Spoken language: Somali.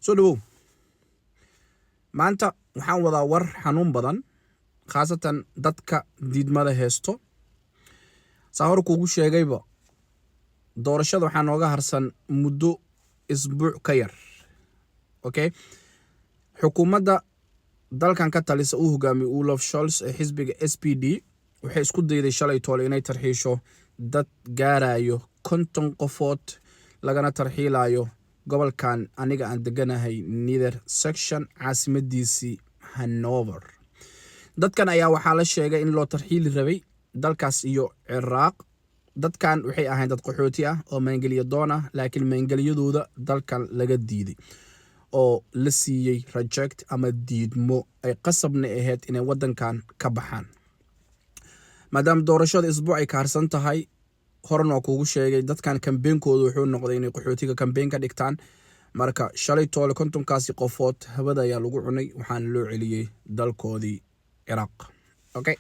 soo dhawow maanta waxaan wadaa war xanuun badan khaasatan dadka diidmada heesto saa hor kuugu sheegayba doorashada waxaa nooga harsan muddo isbuuc ka yar okay xukuumadda dalkan ka talisa uu hogaamiyo Olaf Scholz ee xisbiga SPD waxay isku dayday shalay toole inay tarxiisho dad gaarayo 50 qofood lagana tarxiilayo gobolkan aniga aan deganahay Nether section caasimadiisii Hanover dadkan ayaa waxaa la sheegay in loo tarxiili rabay dalkaas iyo Ciraaq dadkan waxay ahayn dad qaxooti ah oo maangeliyo doon ah laakiin maangeliyadooda dalkan laga diiday oo la siiyay reject ama diidmo ay qasabna ahayd inay wadankan ka baxaan maadaama doorashada isbuuc ay ka harsan tahay horna kuugu sheegay dadkan kambeenkoodu wuxuu noqday inay qaxootiga kambeen ka dhigtaan marka shalay toole 50kaasi qofood habada ayaa lagu cunay waxaan loo celiyay dalkoodii Ciraaq okay